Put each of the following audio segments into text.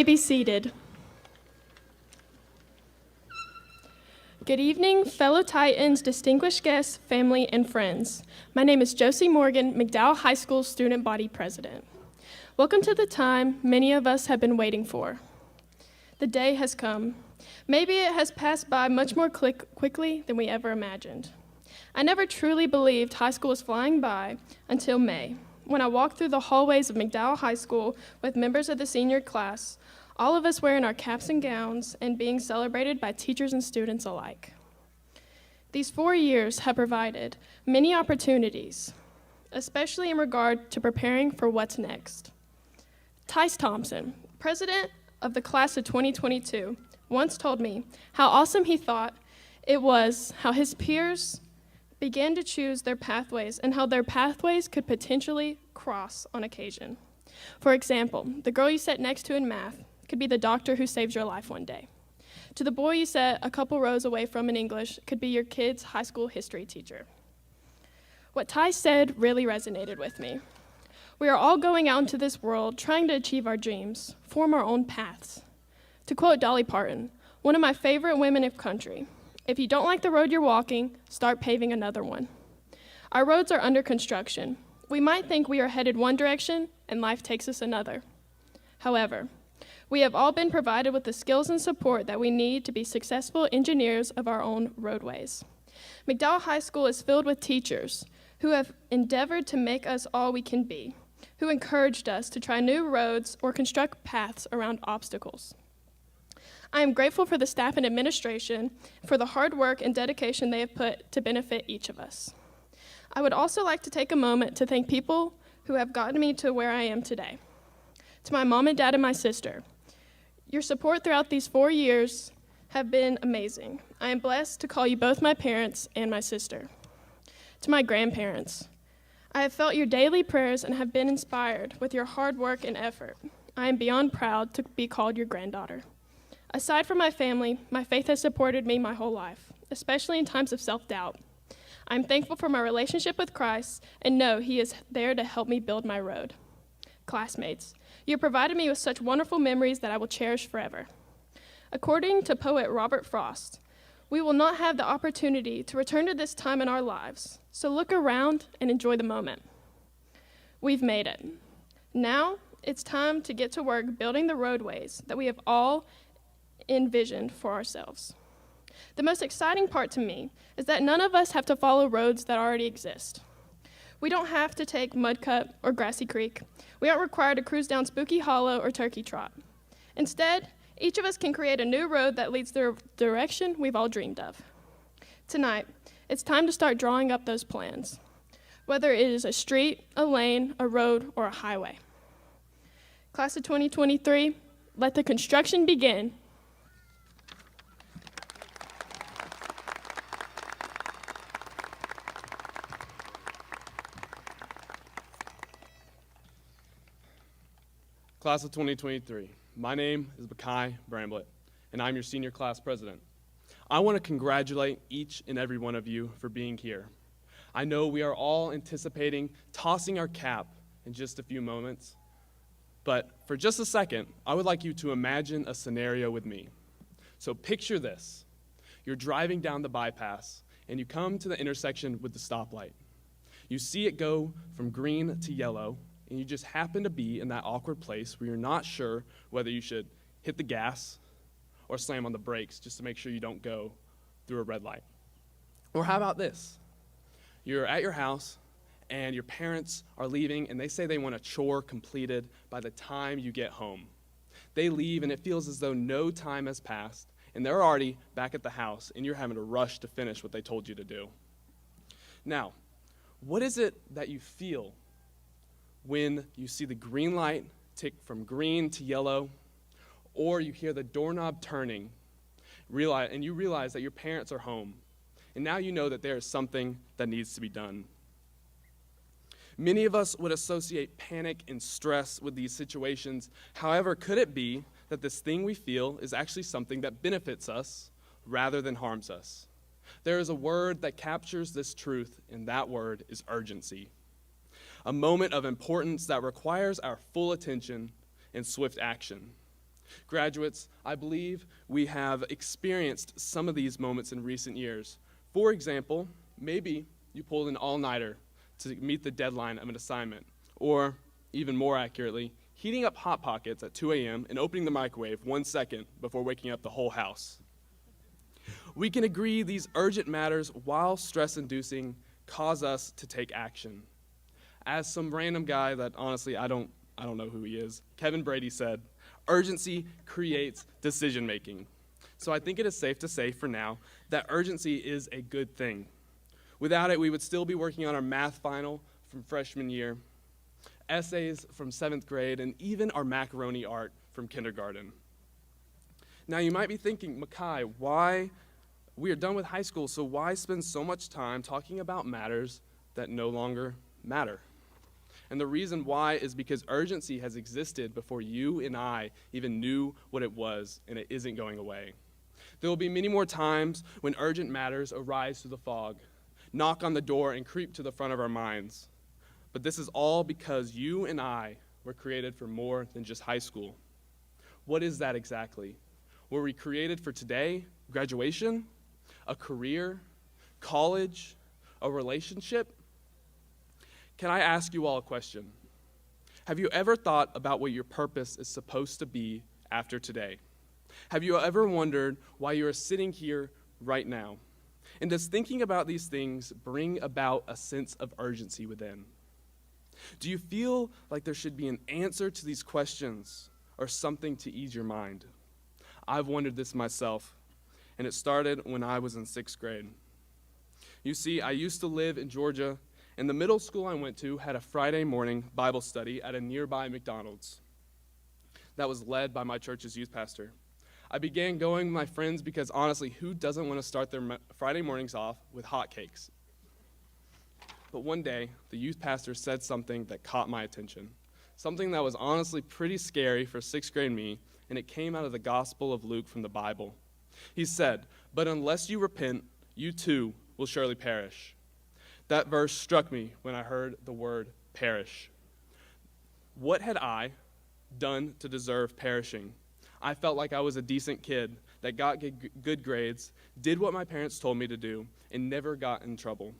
may be seated. Good evening, fellow Titans, distinguished guests, family, and friends. My name is Josie Morgan, McDowell High School Student Body President. Welcome to the time many of us have been waiting for. The day has come. Maybe it has passed by much more quickly than we ever imagined. I never truly believed high school was flying by until May, when I walked through the hallways of McDowell High School with members of the senior class, all of us wearing our caps and gowns and being celebrated by teachers and students alike. These 4 years have provided many opportunities, especially in regard to preparing for what's next. Tice Thompson, president of the class of 2022, once told me how awesome he thought it was how his peers began to choose their pathways and how their pathways could potentially cross on occasion. For example, the girl you sat next to in math could be the doctor who saves your life one day. To the boy you sat a couple rows away from in English could be your kid's high school history teacher. What Ty said really resonated with me. We are all going out into this world trying to achieve our dreams, form our own paths. To quote Dolly Parton, one of my favorite women of country, if you don't like the road you're walking, start paving another one. Our roads are under construction. We might think we are headed one direction and life takes us another. However, we have all been provided with the skills and support that we need to be successful engineers of our own roadways. McDowell High School is filled with teachers who have endeavored to make us all we can be, who encouraged us to try new roads or construct paths around obstacles. I am grateful for the staff and administration for the hard work and dedication they have put to benefit each of us. I would also like to take a moment to thank people who have gotten me to where I am today. To my mom and dad and my sister, your support throughout these 4 years have been amazing. I am blessed to call you both my parents and my sister. To my grandparents, I have felt your daily prayers and have been inspired with your hard work and effort. I am beyond proud to be called your granddaughter. Aside from my family, my faith has supported me my whole life, especially in times of self-doubt. I'm thankful for my relationship with Christ and know He is there to help me build my road. Classmates, you have provided me with such wonderful memories that I will cherish forever. According to poet Robert Frost, we will not have the opportunity to return to this time in our lives, so look around and enjoy the moment. We've made it. Now it's time to get to work building the roadways that we have all envisioned for ourselves. The most exciting part to me is that none of us have to follow roads that already exist. We don't have to take Mud Cut or Grassy Creek. We aren't required to cruise down Spooky Hollow or Turkey Trot. Instead, each of us can create a new road that leads the direction we've all dreamed of. Tonight, it's time to start drawing up those plans, whether it is a street, a lane, a road, or a highway. Class of 2023, let the construction begin. Class of 2023, my name is Bakai Bramblett, and I'm your senior class president. I want to congratulate each and every one of you for being here. I know we are all anticipating tossing our cap in just a few moments, but for just a second, I would like you to imagine a scenario with me. So picture this. You're driving down the bypass, and you come to the intersection with the stoplight. You see it go from green to yellow, and you just happen to be in that awkward place where you're not sure whether you should hit the gas or slam on the brakes just to make sure you don't go through a red light. Or how about this? You're at your house and your parents are leaving and they say they want a chore completed by the time you get home. They leave and it feels as though no time has passed and they're already back at the house and you're having to rush to finish what they told you to do. Now, what is it that you feel when you see the green light tick from green to yellow, or you hear the doorknob turning, and you realize that your parents are home, and now you know that there is something that needs to be done? Many of us would associate panic and stress with these situations. However, could it be that this thing we feel is actually something that benefits us rather than harms us? There is a word that captures this truth, and that word is urgency. A moment of importance that requires our full attention and swift action. Graduates, I believe we have experienced some of these moments in recent years. For example, maybe you pulled an all-nighter to meet the deadline of an assignment, or even more accurately, heating up Hot Pockets at 2 a.m. and opening the microwave 1 second before waking up the whole house. We can agree these urgent matters, while stress-inducing, cause us to take action. As some random guy that honestly I don't know who he is, Kevin Brady said, urgency creates decision-making. So I think it is safe to say for now that urgency is a good thing. Without it, we would still be working on our math final from freshman year, essays from 7th grade, and even our macaroni art from kindergarten. Now you might be thinking, Makai, why we are done with high school, so why spend so much time talking about matters that no longer matter? And the reason why is because urgency has existed before you and I even knew what it was, and it isn't going away. There will be many more times when urgent matters arise through the fog, knock on the door, and creep to the front of our minds. But this is all because you and I were created for more than just high school. What is that exactly? Were we created for today, graduation, a career, college, a relationship? Can I ask you all a question? Have you ever thought about what your purpose is supposed to be after today? Have you ever wondered why you are sitting here right now? And does thinking about these things bring about a sense of urgency within? Do you feel like there should be an answer to these questions or something to ease your mind? I've wondered this myself, and it started when I was in 6th grade. You see, I used to live in Georgia, and the middle school I went to had a Friday morning Bible study at a nearby McDonald's that was led by my church's youth pastor. I began going with my friends because honestly, who doesn't want to start their Friday mornings off with hotcakes? But one day, the youth pastor said something that caught my attention, something that was honestly pretty scary for 6th grade me, and it came out of the Gospel of Luke from the Bible. He said, "But unless you repent, you too will surely perish." That verse struck me when I heard the word perish. What had I done to deserve perishing? I felt like I was a decent kid that got good grades, did what my parents told me to do, and never got in trouble.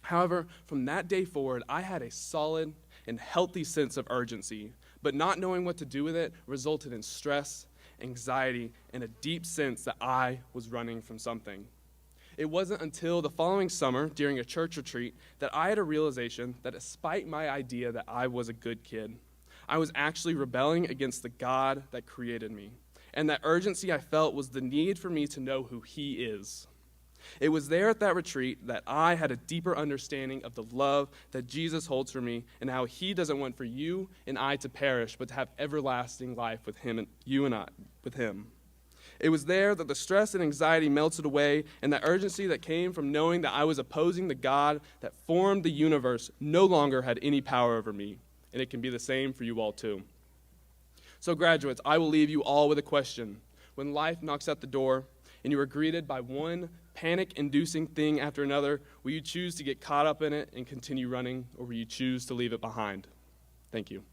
However, from that day forward, I had a solid and healthy sense of urgency, but not knowing what to do with it resulted in stress, anxiety, and a deep sense that I was running from something. It wasn't until the following summer, during a church retreat, that I had a realization that despite my idea that I was a good kid, I was actually rebelling against the God that created me. And that urgency I felt was the need for me to know who He is. It was there at that retreat that I had a deeper understanding of the love that Jesus holds for me and how He doesn't want for you and I to perish, but to have everlasting life with Him and you and I with Him. It was there that the stress and anxiety melted away, and the urgency that came from knowing that I was opposing the God that formed the universe no longer had any power over me. And it can be the same for you all too. So graduates, I will leave you all with a question. When life knocks at the door and you are greeted by one panic-inducing thing after another, will you choose to get caught up in it and continue running, or will you choose to leave it behind? Thank you.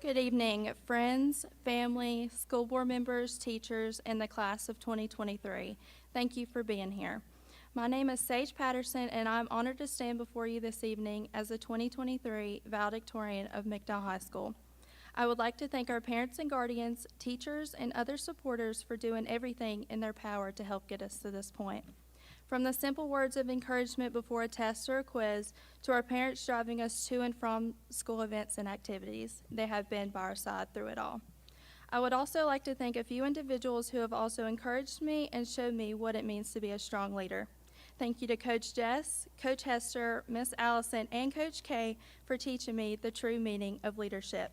Good evening, friends, family, school board members, teachers, and the class of 2023. Thank you for being here. My name is Sage Patterson, and I'm honored to stand before you this evening as the 2023 valedictorian of McDowell High School. I would like to thank our parents and guardians, teachers, and other supporters for doing everything in their power to help get us to this point. From the simple words of encouragement before a test or a quiz to our parents driving us to and from school events and activities, they have been by our side through it all. I would also like to thank a few individuals who have also encouraged me and showed me what it means to be a strong leader. Thank you to Coach Jess, Coach Hester, Miss Allison, and Coach Kay for teaching me the true meaning of leadership.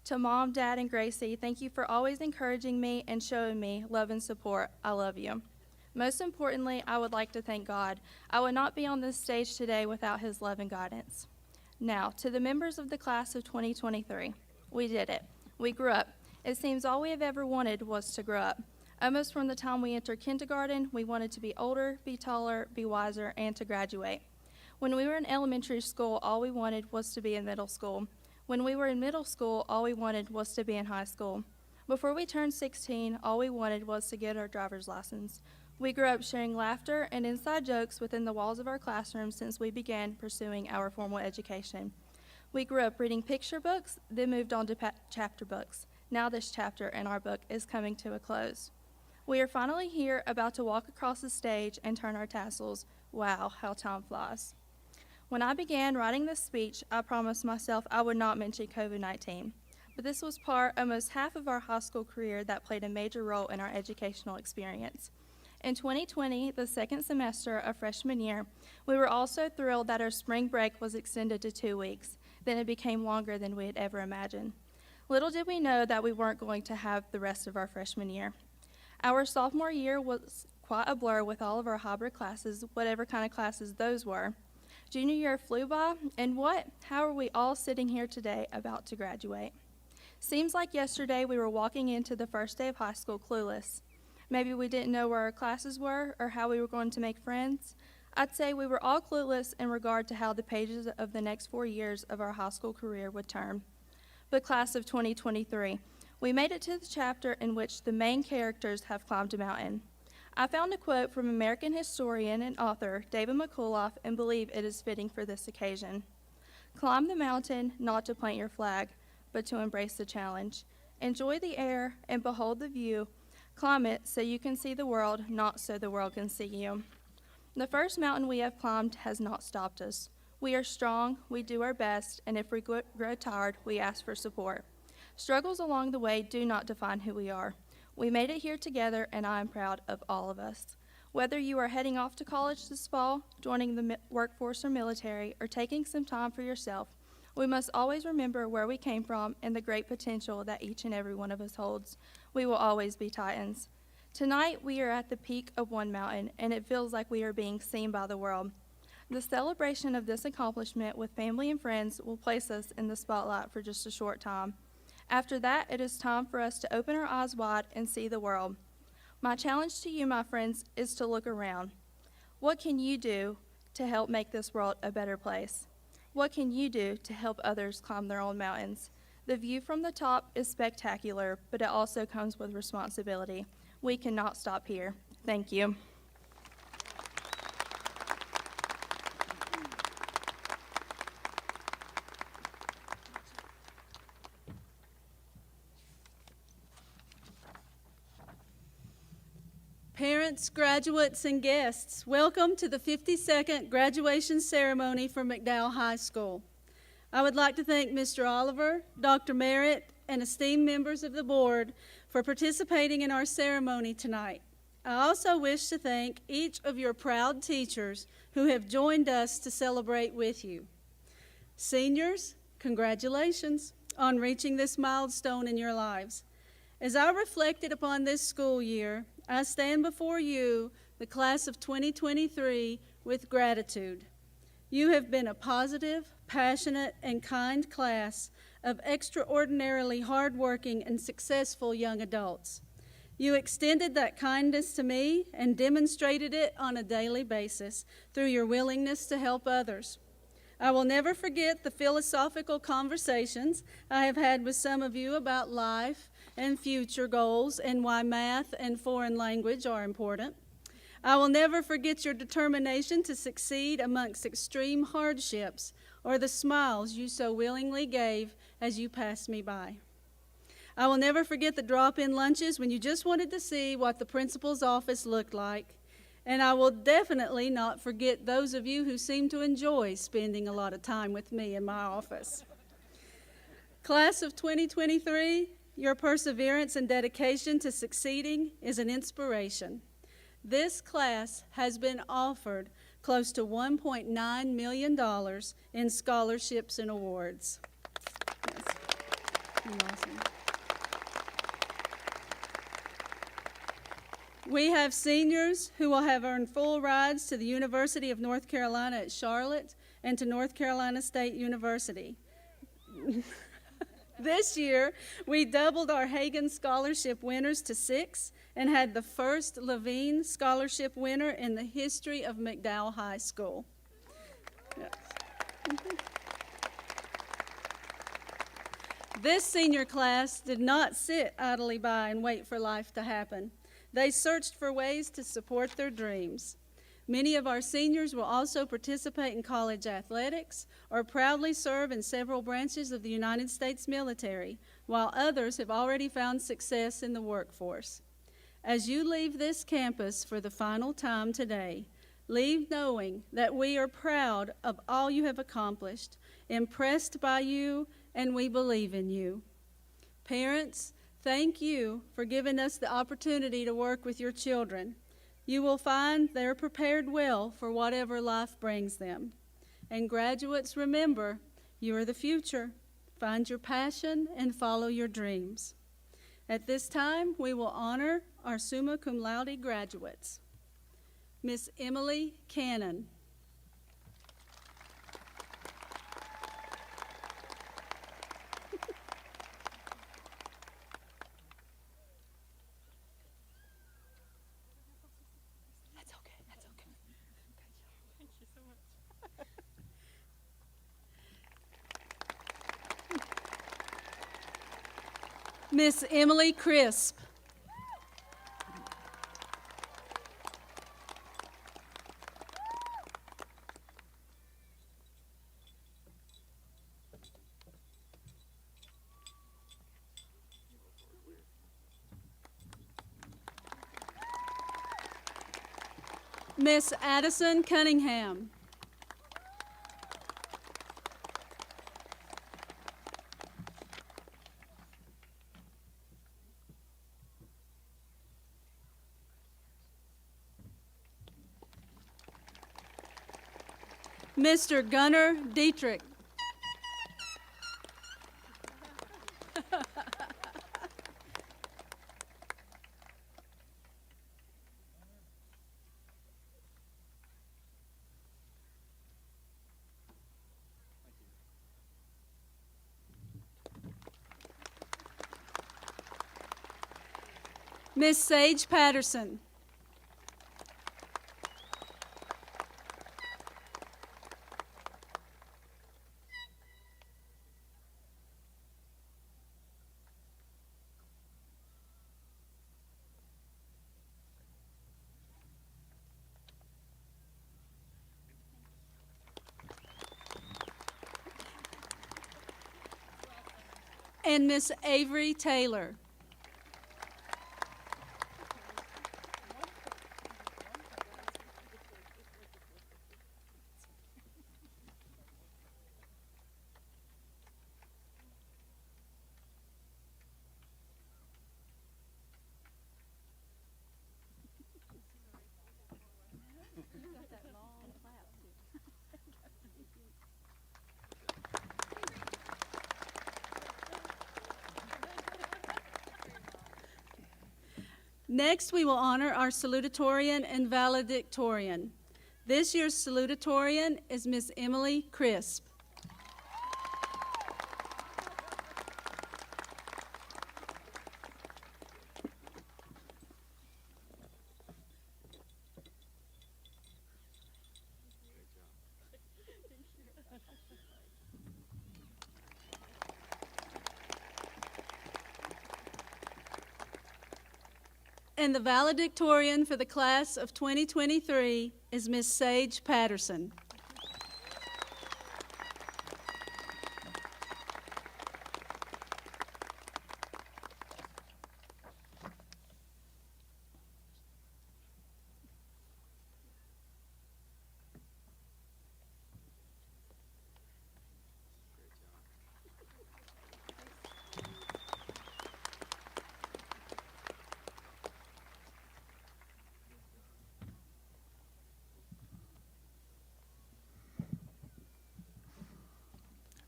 To Mom, Dad, and Gracie, thank you for always encouraging me and showing me love and support. I love you. Most importantly, I would like to thank God. I would not be on this stage today without His love and guidance. Now, to the members of the class of 2023, we did it. We grew up. It seems all we have ever wanted was to grow up. Almost from the time we entered kindergarten, we wanted to be older, be taller, be wiser, and to graduate. When we were in elementary school, all we wanted was to be in middle school. When we were in middle school, all we wanted was to be in high school. Before we turned 16, all we wanted was to get our driver's license. We grew up sharing laughter and inside jokes within the walls of our classroom since we began pursuing our formal education. We grew up reading picture books, then moved on to chapter books. Now this chapter in our book is coming to a close. We are finally here, about to walk across the stage and turn our tassels. Wow, how time flies. When I began writing this speech, I promised myself I would not mention COVID-19. But this was part, almost half of our high school career that played a major role in our educational experience. In 2020, the second semester of freshman year, we were also thrilled that our spring break was extended to 2 weeks. Then it became longer than we had ever imagined. Little did we know that we weren't going to have the rest of our freshman year. Our sophomore year was quite a blur with all of our hybrid classes, whatever kind of classes those were. Junior year flew by, and how are we all sitting here today about to graduate? Seems like yesterday we were walking into the first day of high school clueless. Maybe we didn't know where our classes were or how we were going to make friends. I'd say we were all clueless in regard to how the pages of the next 4 years of our high school career would turn. But class of 2023, we made it to the chapter in which the main characters have climbed a mountain. I found a quote from American historian and author David McCullough and believe it is fitting for this occasion. Climb the mountain not to plant your flag, but to embrace the challenge. Enjoy the air and behold the view. Climb it so you can see the world, not so the world can see you. The first mountain we have climbed has not stopped us. We are strong, we do our best, and if we grow tired, we ask for support. Struggles along the way do not define who we are. We made it here together, and I am proud of all of us. Whether you are heading off to college this fall, joining the workforce or military, or taking some time for yourself, we must always remember where we came from and the great potential that each and every one of us holds. We will always be Titans. Tonight, we are at the peak of one mountain, and it feels like we are being seen by the world. The celebration of this accomplishment with family and friends will place us in the spotlight for just a short time. After that, it is time for us to open our eyes wide and see the world. My challenge to you, my friends, is to look around. What can you do to help make this world a better place? What can you do to help others climb their own mountains? The view from the top is spectacular, but it also comes with responsibility. We cannot stop here. Thank you. Parents, graduates, and guests, welcome to the 52nd graduation ceremony for McDowell High School. I would like to thank Mr. Oliver, Dr. Merritt, and esteemed members of the board for participating in our ceremony tonight. I also wish to thank each of your proud teachers who have joined us to celebrate with you. Seniors, congratulations on reaching this milestone in your lives. As I reflected upon this school year, I stand before you, the class of 2023, with gratitude. You have been a positive, passionate, and kind class of extraordinarily hardworking and successful young adults. You extended that kindness to me and demonstrated it on a daily basis through your willingness to help others. I will never forget the philosophical conversations I have had with some of you about life and future goals and why math and foreign language are important. I will never forget your determination to succeed amongst extreme hardships or the smiles you so willingly gave as you passed me by. I will never forget the drop-in lunches when you just wanted to see what the principal's office looked like. And I will definitely not forget those of you who seem to enjoy spending a lot of time with me in my office. Class of 2023, your perseverance and dedication to succeeding is an inspiration. This class has been offered close to $1.9 million in scholarships and awards. Yes. Awesome. We have seniors who will have earned full rides to the University of North Carolina at Charlotte and to North Carolina State University. This year, we doubled our Hagen Scholarship winners to 6 and had the first Levine Scholarship winner in the history of McDowell High School. This senior class did not sit idly by and wait for life to happen. They searched for ways to support their dreams. Many of our seniors will also participate in college athletics or proudly serve in several branches of the United States military, while others have already found success in the workforce. As you leave this campus for the final time today, leave knowing that we are proud of all you have accomplished, impressed by you, and we believe in you. Parents, thank you for giving us the opportunity to work with your children. You will find they're prepared well for whatever life brings them. And graduates, remember, you are the future. Find your passion and follow your dreams. At this time, we will honor our summa cum laude graduates. Miss Emily Cannon. Miss Emily Crisp. Miss Addison Cunningham. Mr. Gunnar Dietrich. Miss Sage Patterson. And Miss Avery Taylor. Next, we will honor our salutatorian and valedictorian. This year's salutatorian is Miss Emily Crisp. And the valedictorian for the class of 2023 is Miss Sage Patterson.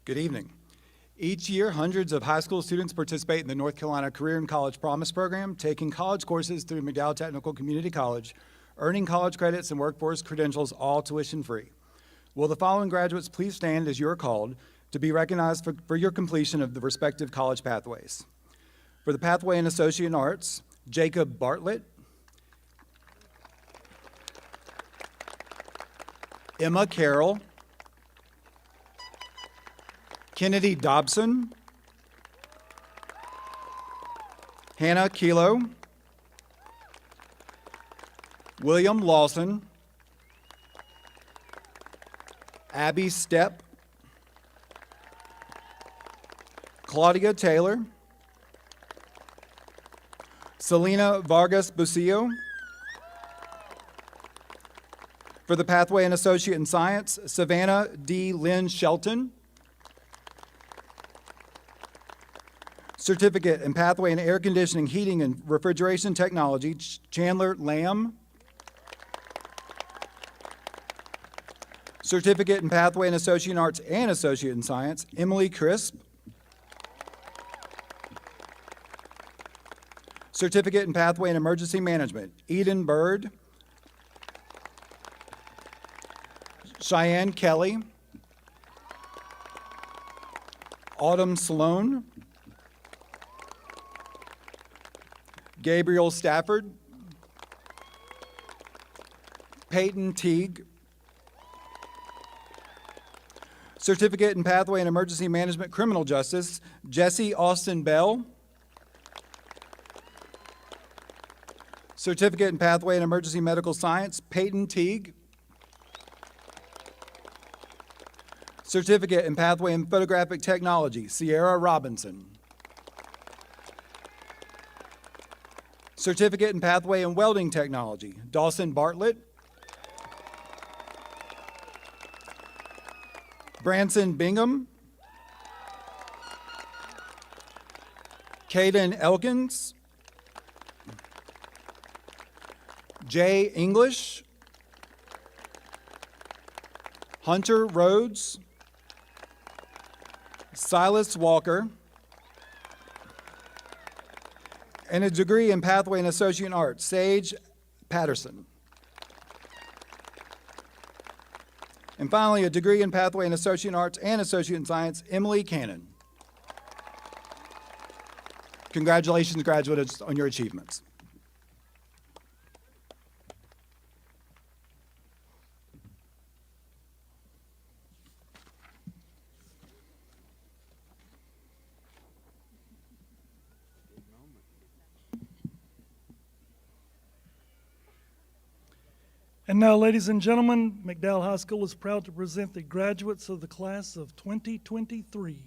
Good evening. Each year, hundreds of high school students participate in the North Carolina Career and College Promise Program, taking college courses through McDowell Technical Community College, earning college credits and workforce credentials, all tuition free. Will the following graduates please stand as you are called to be recognized for your completion of the respective college pathways. For the Pathway in Associate in Arts, Jacob Bartlett, Emma Carroll, Kennedy Dobson, Hannah Kilo, William Lawson, Abby Stepp, Claudia Taylor, Selena Vargas Busillo. For the Pathway in Associate in Science, Savannah D. Lynn Shelton. Certificate in Pathway in Air Conditioning, Heating, and Refrigeration Technology, Chandler Lamb. Certificate in Pathway in Associate in Arts and Associate in Science, Emily Crisp. Certificate in Pathway in Emergency Management, Eden Bird. Cheyenne Kelly. Autumn Sloan. Gabriel Stafford. Peyton Teague. Certificate in Pathway in Emergency Management Criminal Justice, Jesse Austin Bell. Certificate in Pathway in Emergency Medical Science, Peyton Teague. Certificate in Pathway in Photographic Technology, Sierra Robinson. Certificate in Pathway in Welding Technology, Dawson Bartlett. Branson Bingham. Caden Elkins. Jay English. Hunter Rhodes. Silas Walker. And a degree in Pathway in Associate in Arts, Sage Patterson. And finally, a degree in Pathway in Associate in Arts and Associate in Science, Emily Cannon. Congratulations, graduates, on your achievements. And now, ladies and gentlemen, McDowell High School is proud to present the graduates of the class of 2023.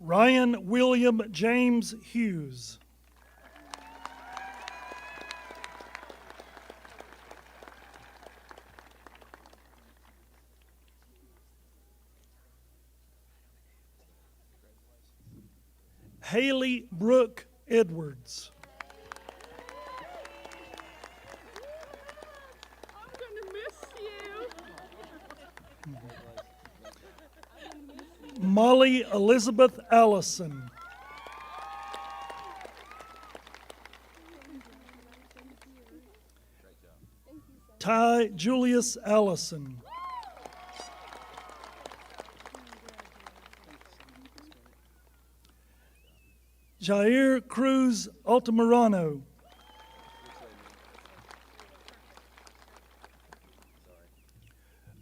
Ryan William James Hughes. Haley Brooke Edwards. I'm gonna miss you. Molly Elizabeth Allison. Ty Julius Allison. Jair Cruz Altamirano.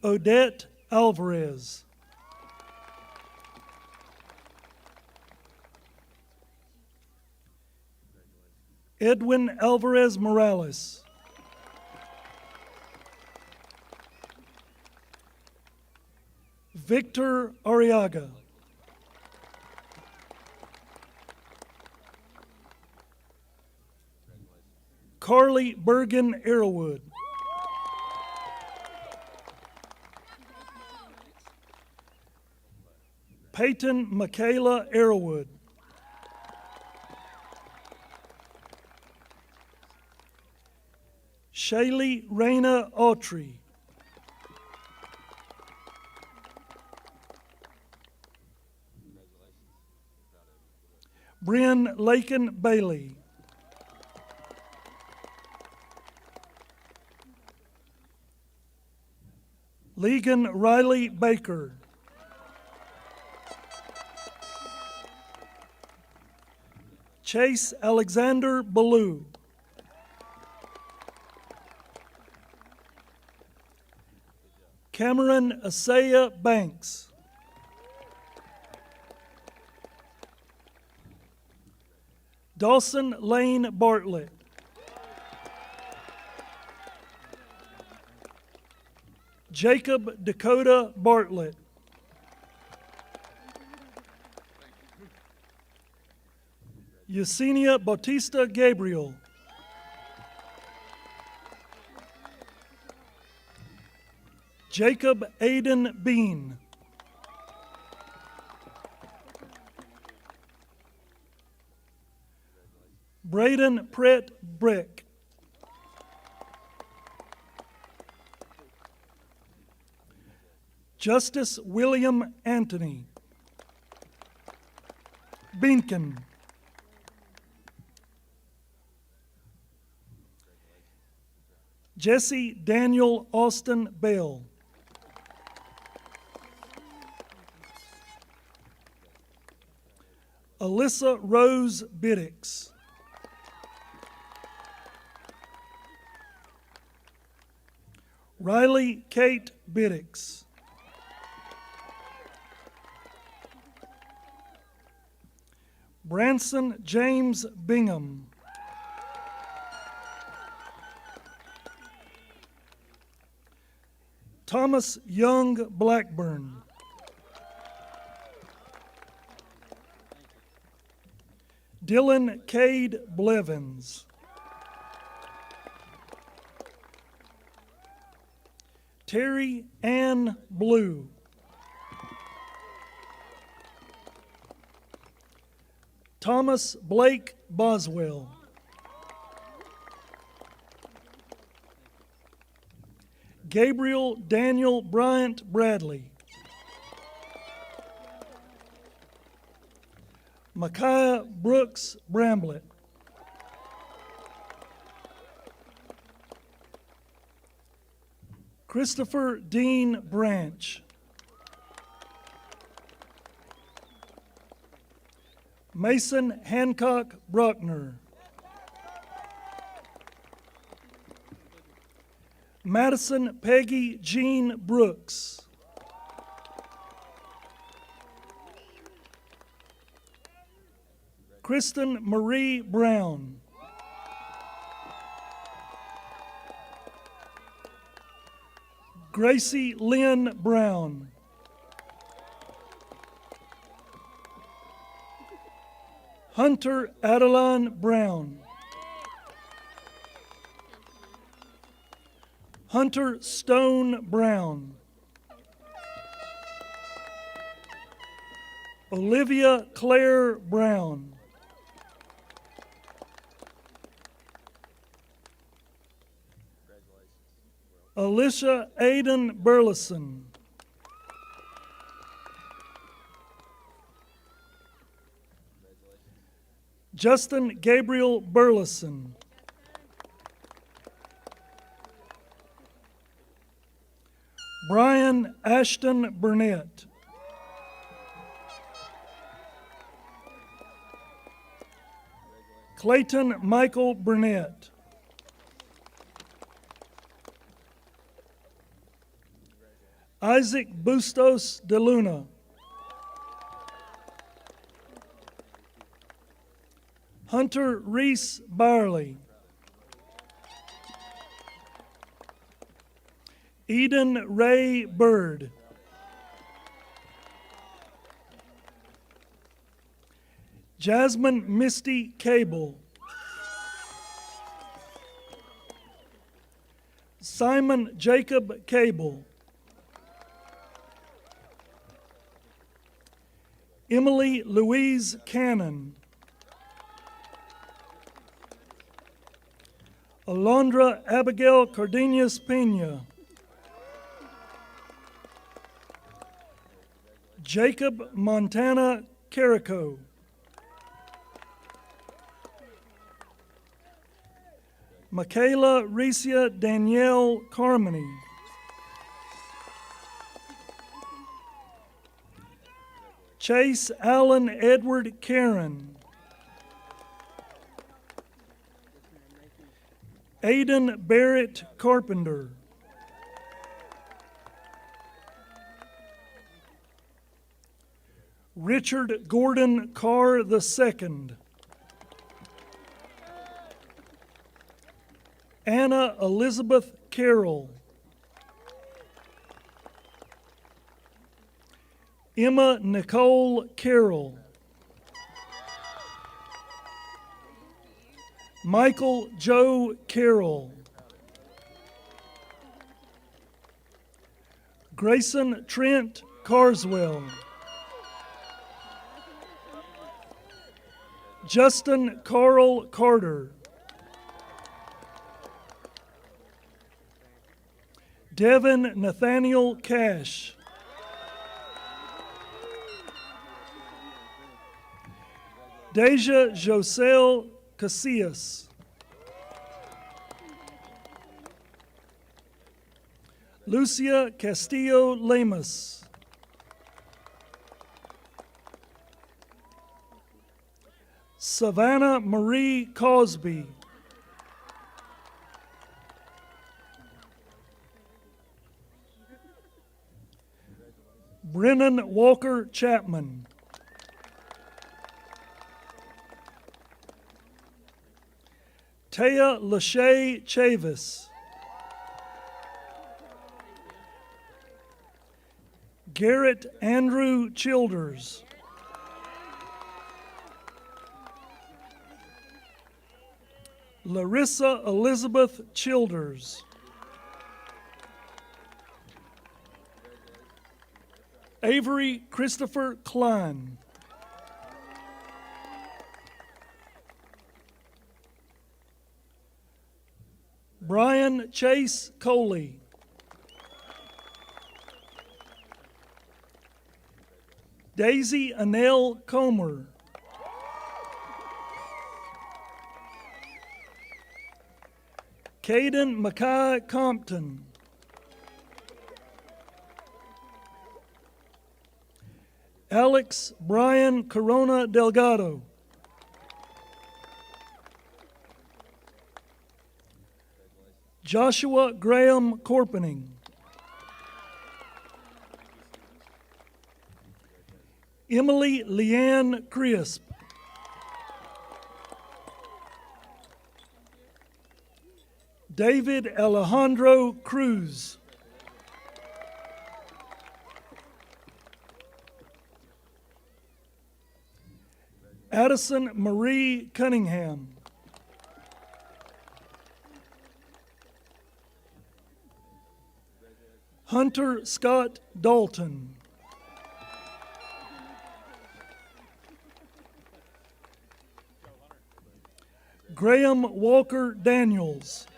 Odette Alvarez. Edwin Alvarez Morales. Victor Arriaga. Carly Bergen Arrowwood. Peyton Michaela Arrowwood. Shaylee Raina Autry. Bryn Lakin Bailey. Legan Riley Baker. Chase Alexander Ballou. Cameron Asaya Banks. Dawson Lane Bartlett. Jacob Dakota Bartlett. Yesenia Bautista Gabriel. Jacob Aiden Bean. Braden Brett Brick. Justice William Anthony. Beankin. Jesse Daniel Austin Bell. Alyssa Rose Biddix. Riley Kate Biddix. Branson James Bingham. Thomas Young Blackburn. Dylan Cade Blevins. Terry Ann Blue. Thomas Blake Boswell. Gabriel Daniel Bryant Bradley. Micaiah Brooks Bramblett. Christopher Dean Branch. Mason Hancock Bruckner. Madison Peggy Jean Brooks. Kristen Marie Brown. Gracie Lynn Brown. Hunter Adeline Brown. Hunter Stone Brown. Olivia Claire Brown. Alicia Aiden Burleson. Justin Gabriel Burleson. Brian Ashton Burnett. Clayton Michael Burnett. Isaac Bustos de Luna. Hunter Reese Barley. Eden Ray Bird. Jasmine Misty Cable. Simon Jacob Cable. Emily Louise Cannon. Alondra Abigail Cardenas Pena. Jacob Montana Carrico. Michaela Recia Danielle Carmody. Chase Allen Edward Karen. Aidan Barrett Carpenter. Richard Gordon Carr II. Anna Elizabeth Carroll. Emma Nicole Carroll. Michael Joe Carroll. Grayson Trent Carswell. Justin Carl Carter. Devin Nathaniel Cash. Deja Joselle Casillas. Lucia Castillo Lemus. Savannah Marie Cosby. Brennan Walker Chapman. Taya Lachey Chavis. Garrett Andrew Childers. Larissa Elizabeth Childers. Avery Christopher Klein. Brian Chase Coley. Daisy Annelle Comer. Caden Mackay Compton. Alex Brian Corona Delgado. Joshua Graham Corpening. Emily Leanne Crisp. David Alejandro Cruz. Addison Marie Cunningham. Hunter Scott Dalton. Graham Walker Daniels.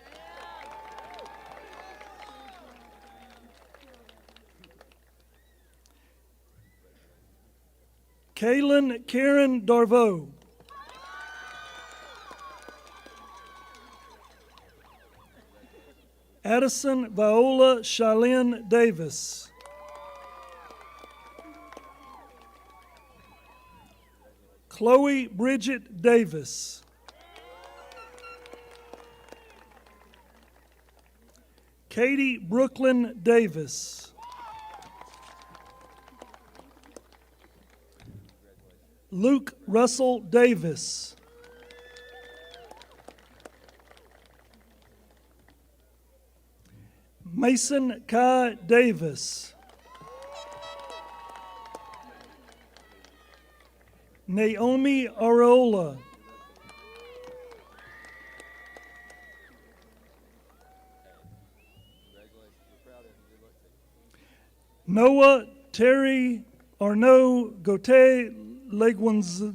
Kaylin Karen Darvaux. Addison Viola Shalyn Davis. Chloe Bridget Davis. Katie Brooklyn Davis. Luke Russell Davis. Mason Kai Davis. Naomi Areola. Noah Terry Arnaud Gauthier Leguzene.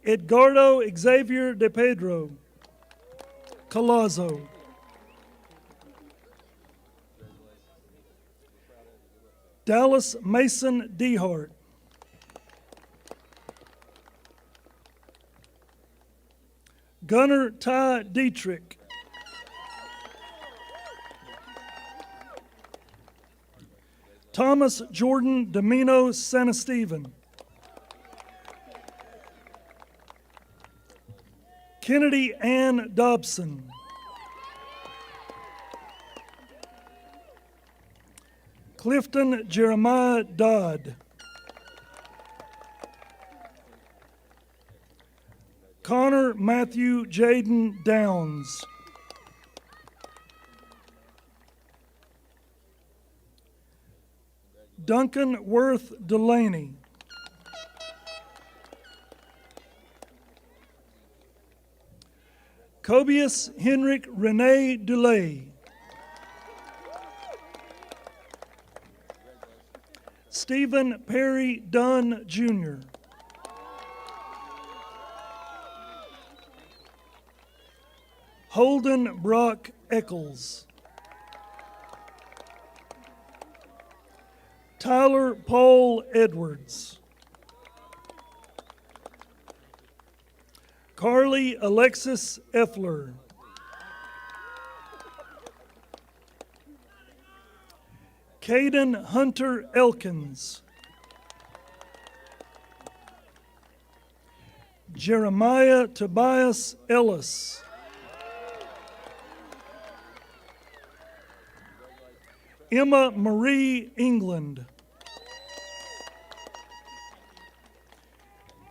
Edgardo Xavier de Pedro Colazo. Dallas Mason Dehart. Gunnar Ty Dietrich. Thomas Jordan Domino Sanesteven. Kennedy Ann Dobson. Clifton Jeremiah Dodd. Connor Matthew Jaden Downs. Duncan Worth Delaney. Cobius Henrik Rene Delay. Stephen Perry Dunn, Jr. Holden Brock Eccles. Tyler Paul Edwards. Carly Alexis Effler. Caden Hunter Elkins. Jeremiah Tobias Ellis. Emma Marie England.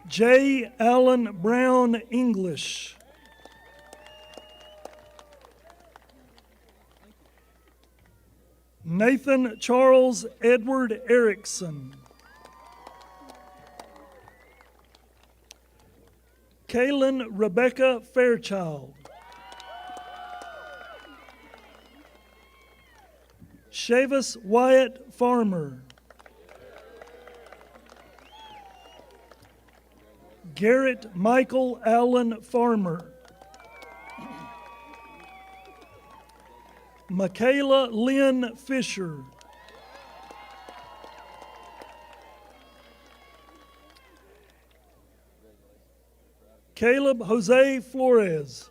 J. Allen Brown English. Nathan Charles Edward Erickson. Kaylin Rebecca Fairchild. Shavis Wyatt Farmer. Garrett Michael Allen Farmer. Michaela Lynn Fisher. Caleb Jose Flores.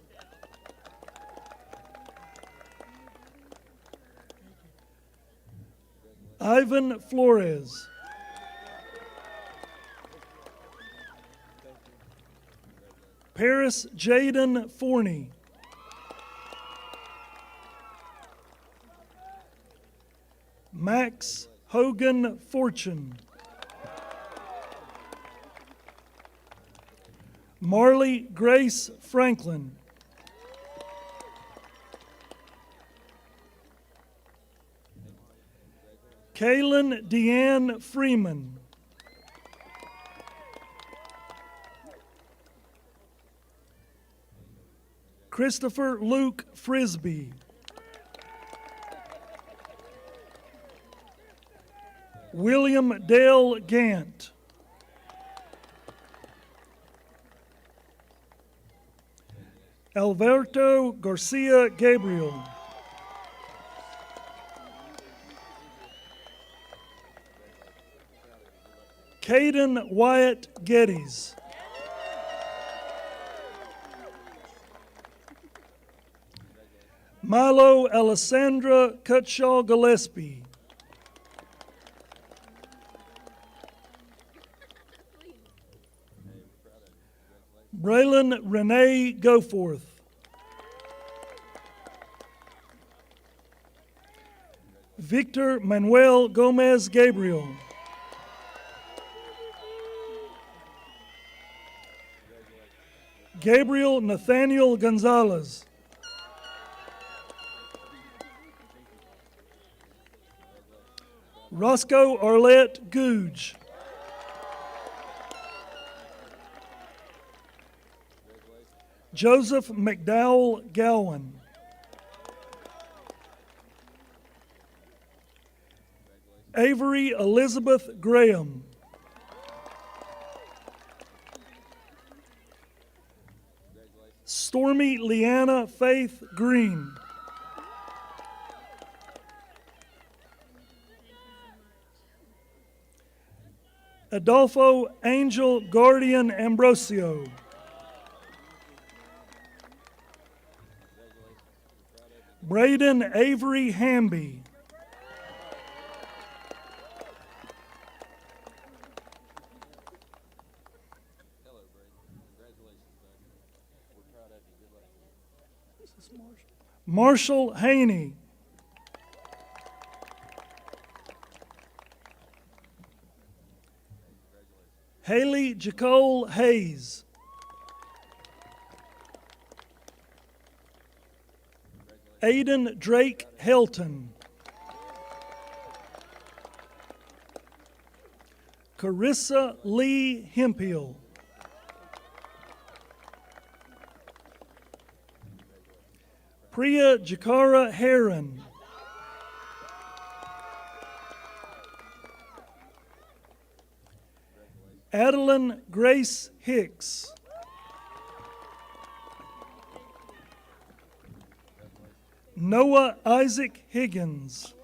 Ivan Flores. Paris Jaden Forney. Max Hogan Fortune. Marley Grace Franklin. Kaylin Deanne Freeman. Christopher Luke Frisbee. William Dale Gant. Alberto Garcia Gabriel. Caden Wyatt Geddes. Milo Alessandra Cutshaw Gillespie. Braylon Renee Goforth. Victor Manuel Gomez Gabriel. Gabriel Nathaniel Gonzalez. Roscoe Arlette Googe. Joseph McDowell Gowan. Avery Elizabeth Graham. Stormy Leanna Faith Green. Adolfo Angel Guardian Ambrosio. Braden Avery Hamby. Marshall Haney. Haley Jacole Hayes. Aiden Drake Helton. Carissa Lee Hemphill. Priya Jakara Heron. Adeline Grace Hicks. Noah Isaac Higgins.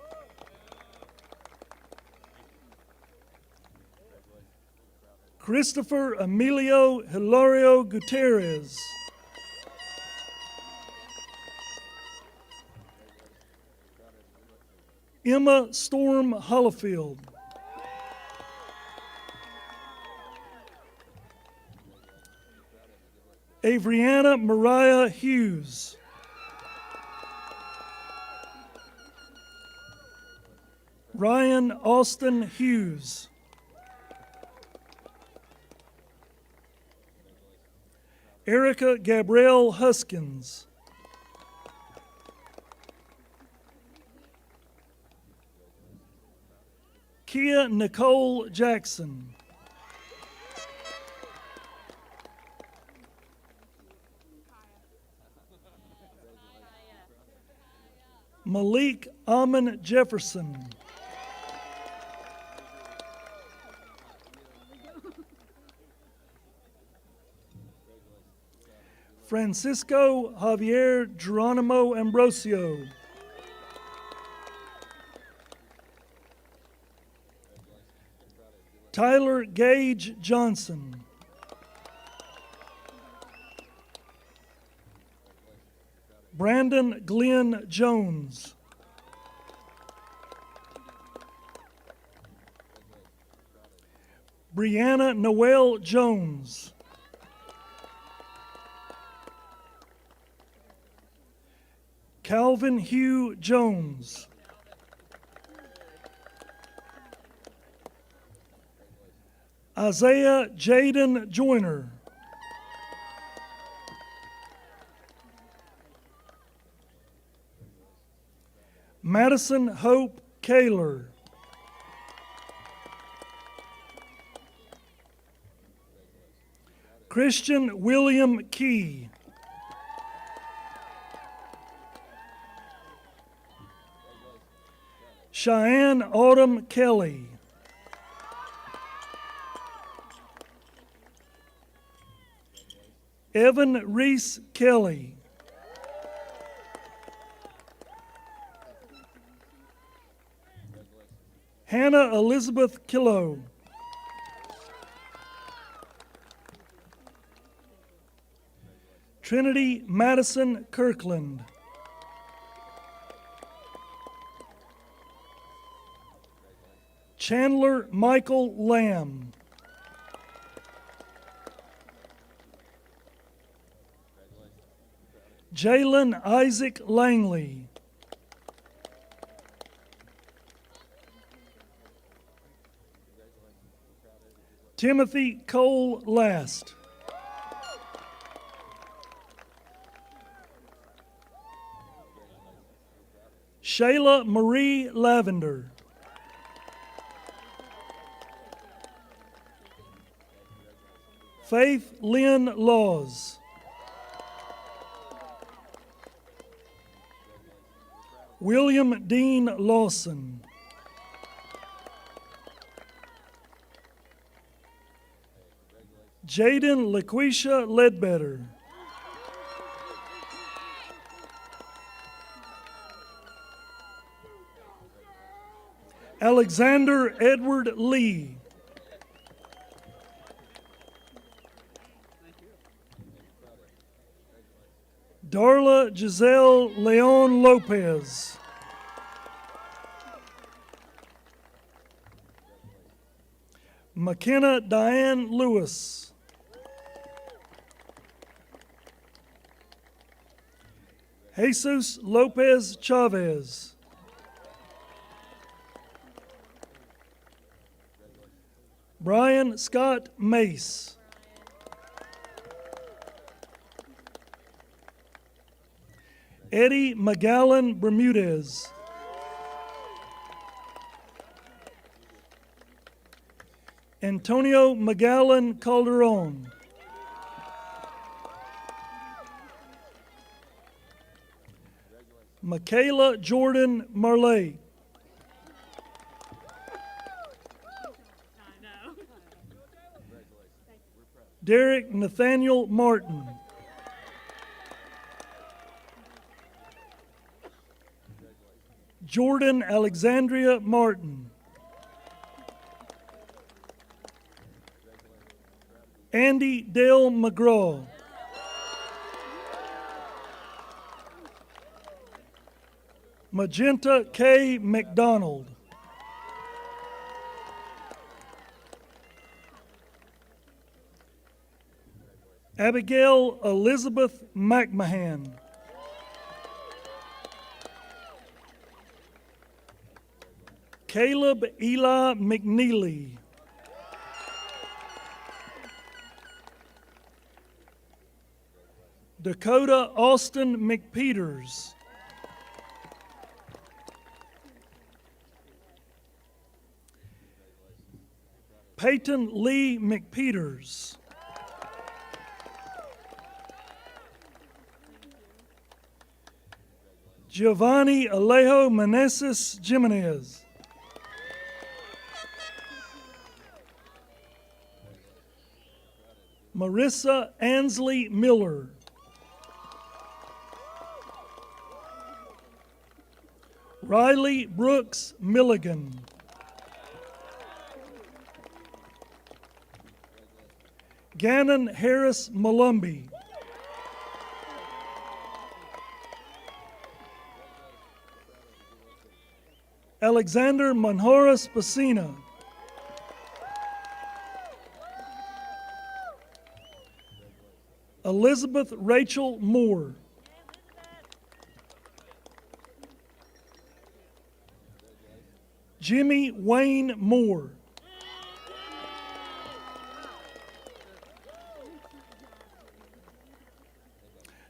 Christopher Emilio Hilario Gutierrez. Emma Storm Hollifield. Avriana Mariah Hughes. Ryan Austin Hughes. Erica Gabrielle Huskins. Kia Nicole Jackson. Malik Amon Jefferson. Francisco Javier Geronimo Ambrosio. Tyler Gage Johnson. Brandon Glenn Jones. Brianna Noel Jones. Calvin Hugh Jones. Isaiah Jaden Joyner. Madison Hope Kaler. Christian William Key. Cheyenne Autumn Kelly. Evan Reese Kelly. Hannah Elizabeth Killow. Trinity Madison Kirkland. Chandler Michael Lamb. Jalen Isaac Langley. Timothy Cole Last. Shayla Marie Lavender. Faith Lynn Laws. William Dean Lawson. Jaden LaQuisha Ledbetter. Alexander Edward Lee. Darla Giselle Leon Lopez. McKenna Diane Lewis. Jesus Lopez Chavez. Brian Scott Mace. Eddie McGowan Bermudez. Antonio McGowan Calderon. Michaela Jordan Marley. Derek Nathaniel Martin. Jordan Alexandria Martin. Andy Dale McGraw. Magenta K. McDonald. Abigail Elizabeth McMahon. Caleb Eli McNeely. Dakota Austin McPeters. Peyton Lee McPeters. Giovanni Alejo Meneses Jimenez. Marissa Ansley Miller. Riley Brooks Milligan. Gannon Harris Malumbi. Alexander Manjora Spacina. Elizabeth Rachel Moore. Jimmy Wayne Moore.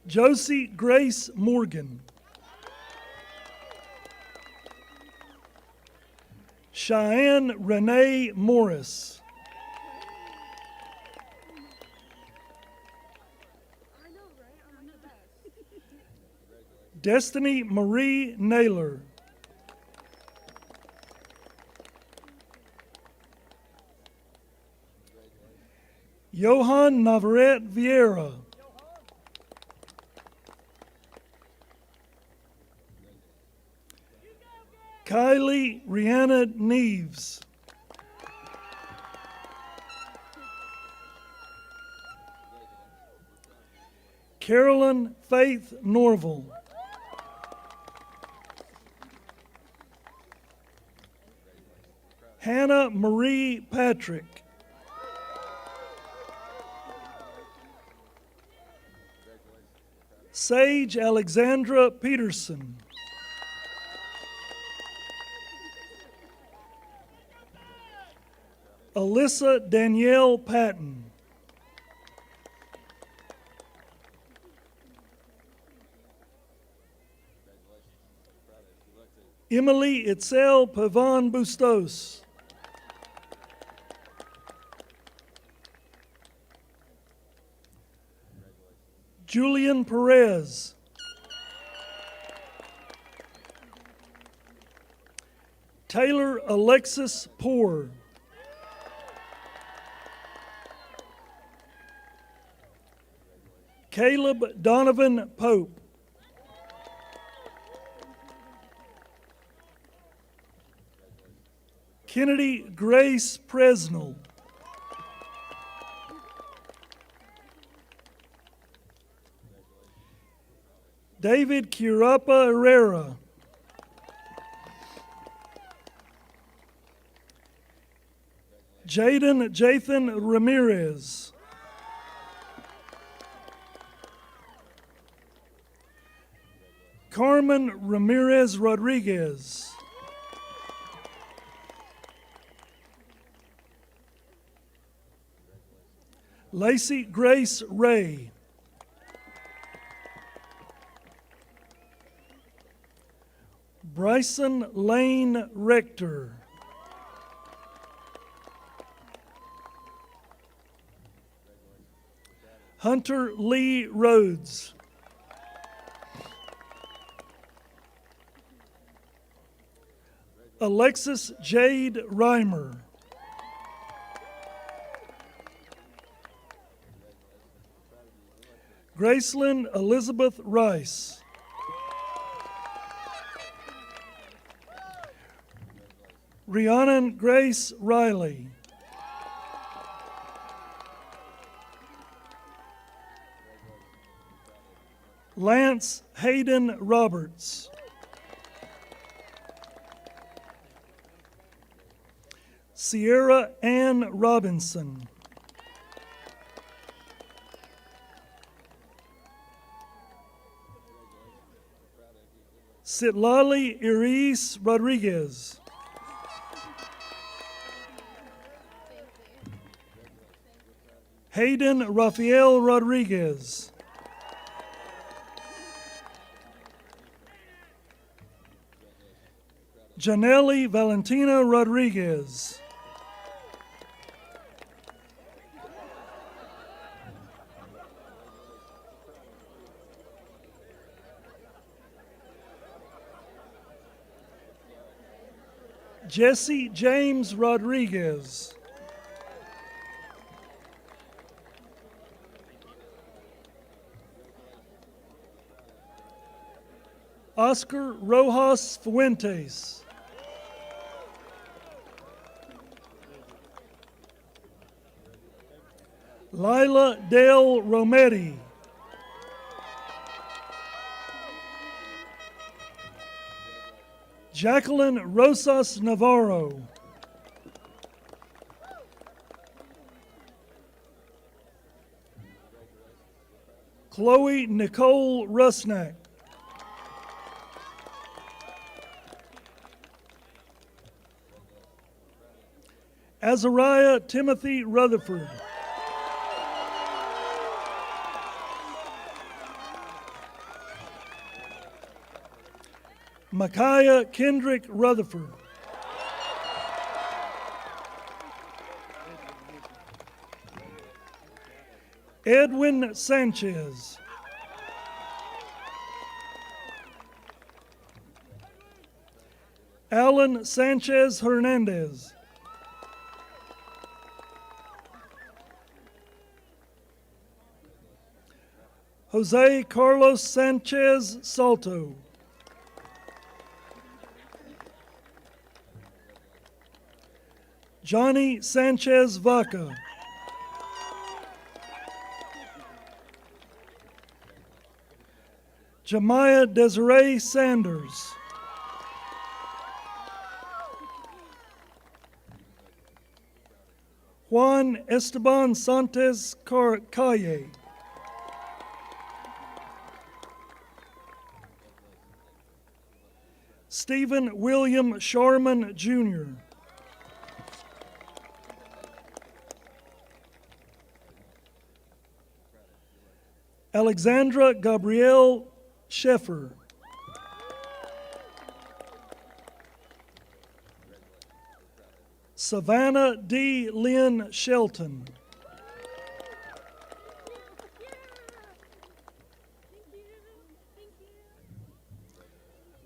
Josie Grace Morgan. Cheyenne Renee Morris. Destiny Marie Naylor. Johan Navarrete Vieira. Kylie Rihanna Neves. Carolyn Faith Norval. Hannah Marie Patrick. Sage Alexandra Peterson. Alyssa Danielle Patton. Emily Itzel Pavan Bustos. Julian Perez. Taylor Alexis Poor. Caleb Donovan Pope. Kennedy Grace Presnell. David Curapa Herrera. Jaden Jathan Ramirez. Carmen Ramirez Rodriguez. Lacey Grace Ray. Bryson Lane Rector. Hunter Lee Rhodes. Alexis Jade Reimer. Gracelyn Elizabeth Rice. Rhiannon Grace Riley. Lance Hayden Roberts. Sierra Ann Robinson. Sitlali Iris Rodriguez. Hayden Rafael Rodriguez. Janelle Valentina Rodriguez. Jesse James Rodriguez. Oscar Rojas Fuentes. Lila Dale Rometti. Jacqueline Rosas Navarro. Chloe Nicole Rusnak. Azariah Timothy Rutherford. Micaiah Kendrick Rutherford. Edwin Sanchez. Alan Sanchez Hernandez. Jose Carlos Sanchez Salto. Johnny Sanchez Vaca. Jemiah Desiree Sanders. Juan Esteban Santos Calle. Stephen William Sharman Jr. Alexandra Gabrielle Sheffer. Savannah D. Lynn Shelton.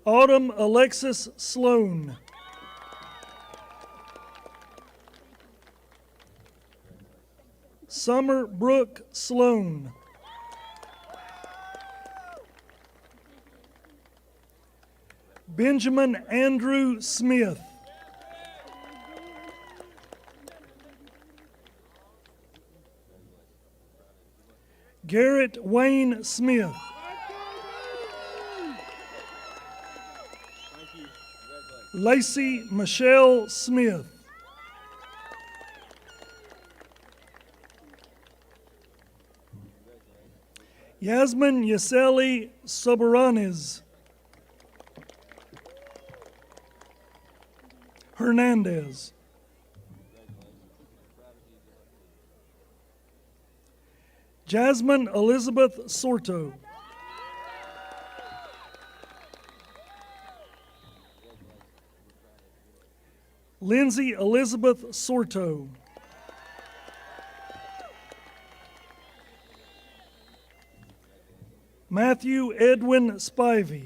Autumn Alexis Sloan. Summer Brooke Sloan. Benjamin Andrew Smith. Garrett Wayne Smith. Lacey Michelle Smith. Yasmin Yaseli Soberanes Hernandez. Jasmine Elizabeth Sorto. Lindsay Elizabeth Sorto. Matthew Edwin Spivey.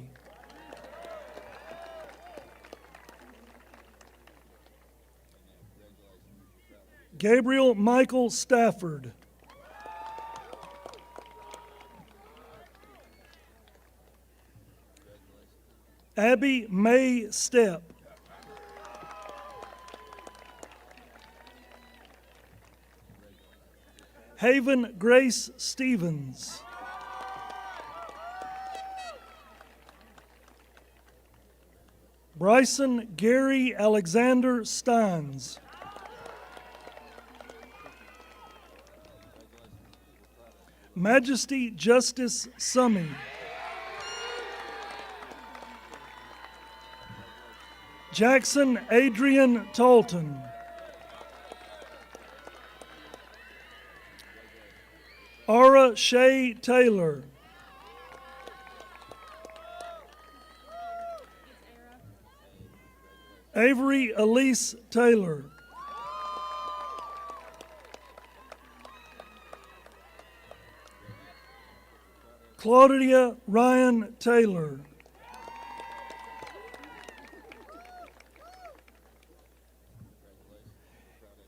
Gabriel Michael Stafford. Abby Mae Stepp. Haven Grace Stevens. Bryson Gary Alexander Steins. Majesty Justice Summy. Jackson Adrian Talton. Aura Shay Taylor. Avery Elise Taylor. Claudia Ryan Taylor.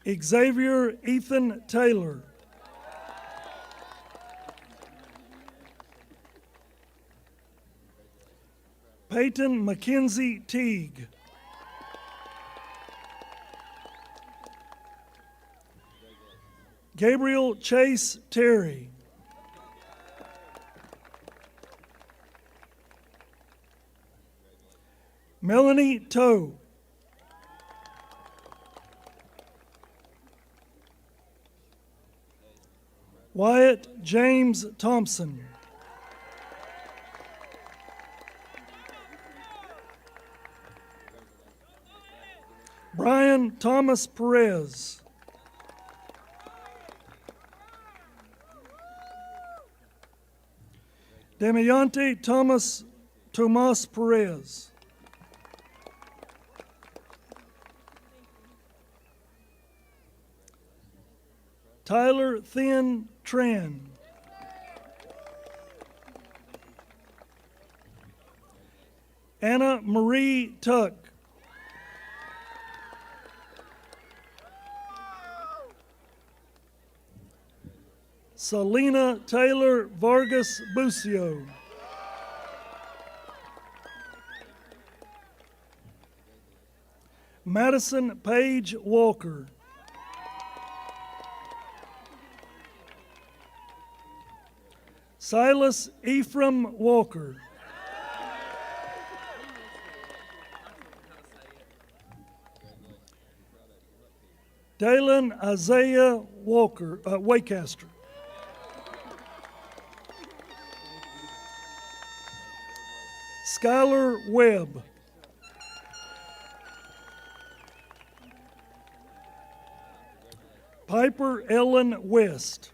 Xavier Ethan Taylor. Peyton Mackenzie Teague. Gabriel Chase Terry. Melanie Toe. Wyatt James Thompson. Brian Thomas Perez. Demiante Tomas Perez. Tyler Thin Tran. Anna Marie Tuck. Selena Taylor Vargas Bucio. Madison Page Walker. Silas Ephraim Walker. Dalen Isaiah Walker, Waycaster. Skylar Webb. Piper Ellen West.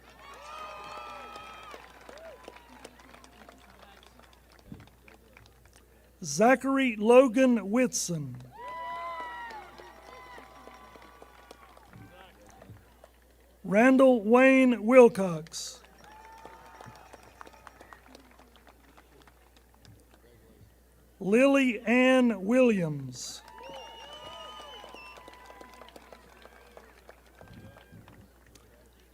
Zachary Logan Whitson. Randall Wayne Wilcox. Lily Ann Williams.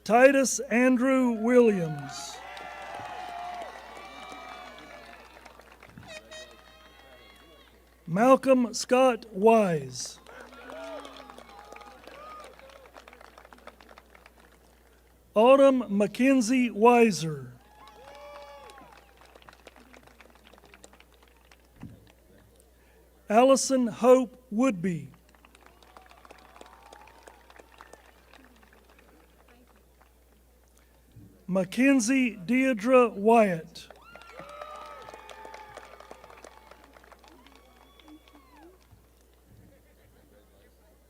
Titus Andrew Williams. Malcolm Scott Wise. Autumn Mackenzie Weiser. Allison Hope Woodby. Mackenzie Deidre Wyatt.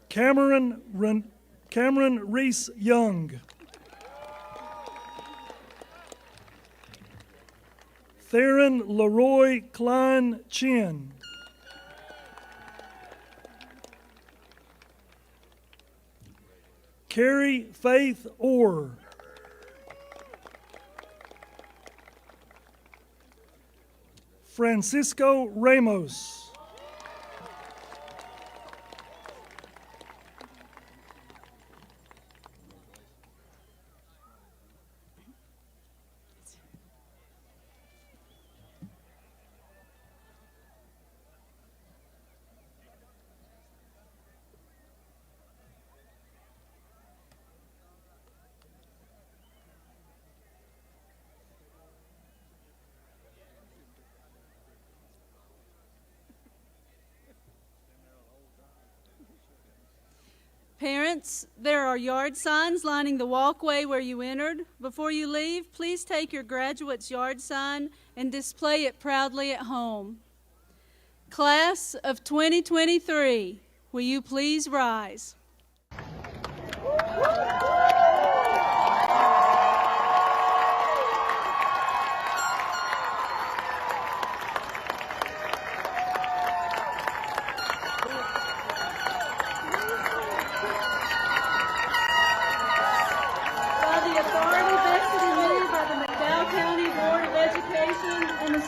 Cameron Reese Young. Theron Leroy Klein Chin. Carrie Faith Orr. Francisco Ramos. Parents, there are yard signs lining the walkway where you entered. Before you leave, please take your graduate's yard sign and display it proudly at home. Class of 2023, will you please rise?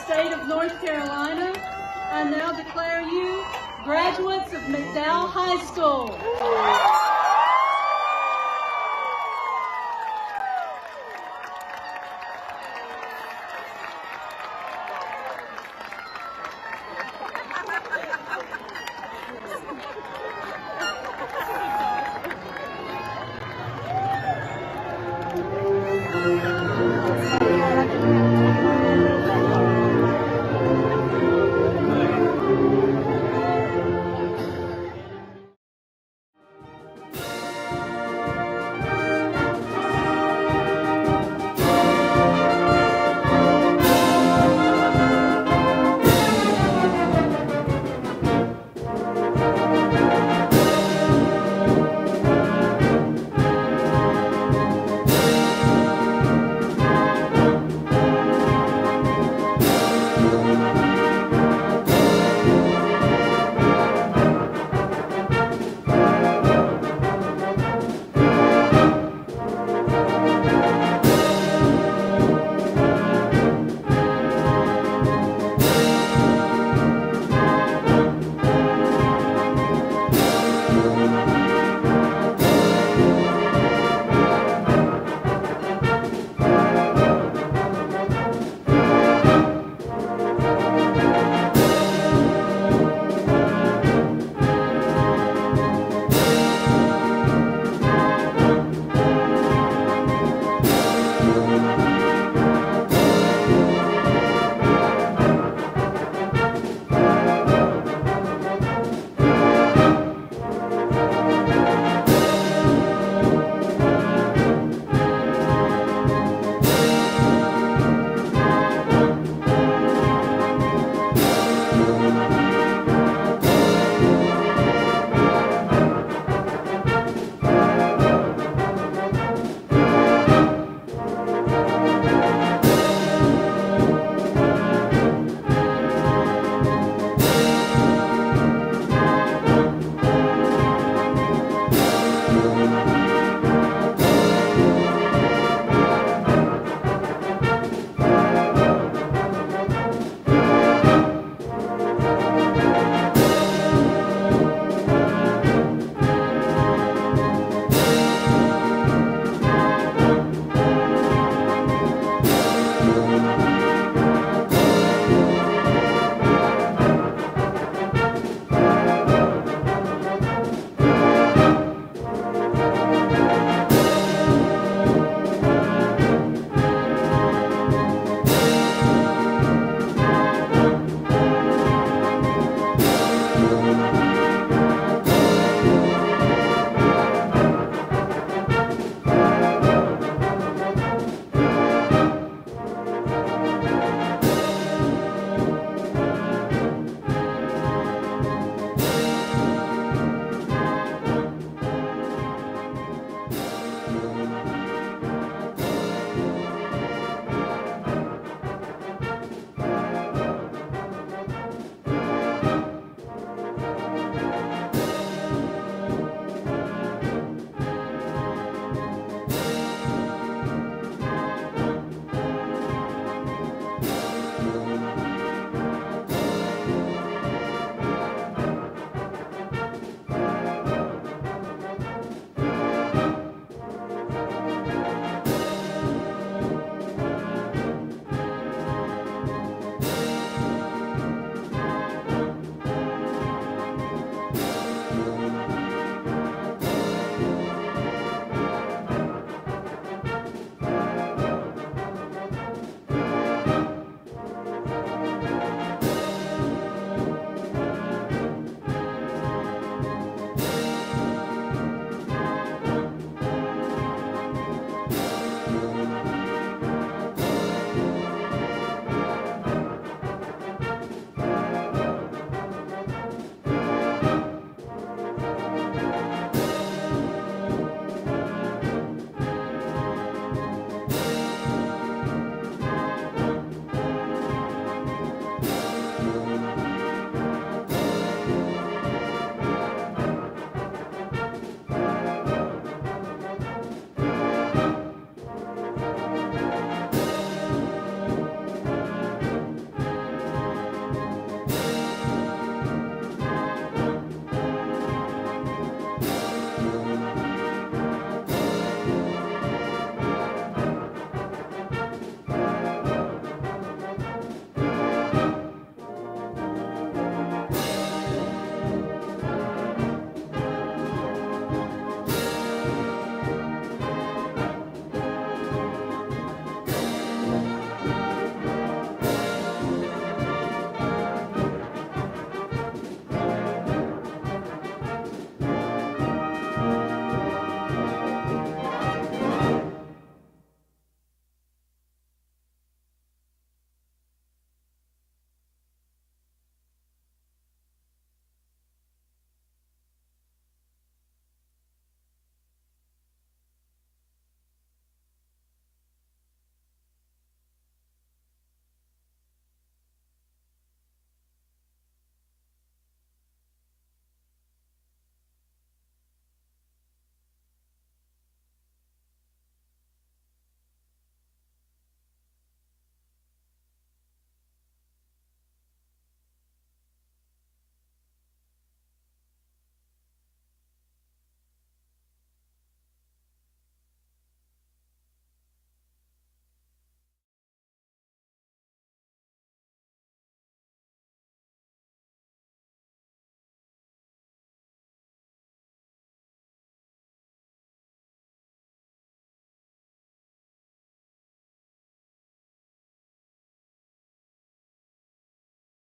State of North Carolina, I now declare you graduates of McDowell High School.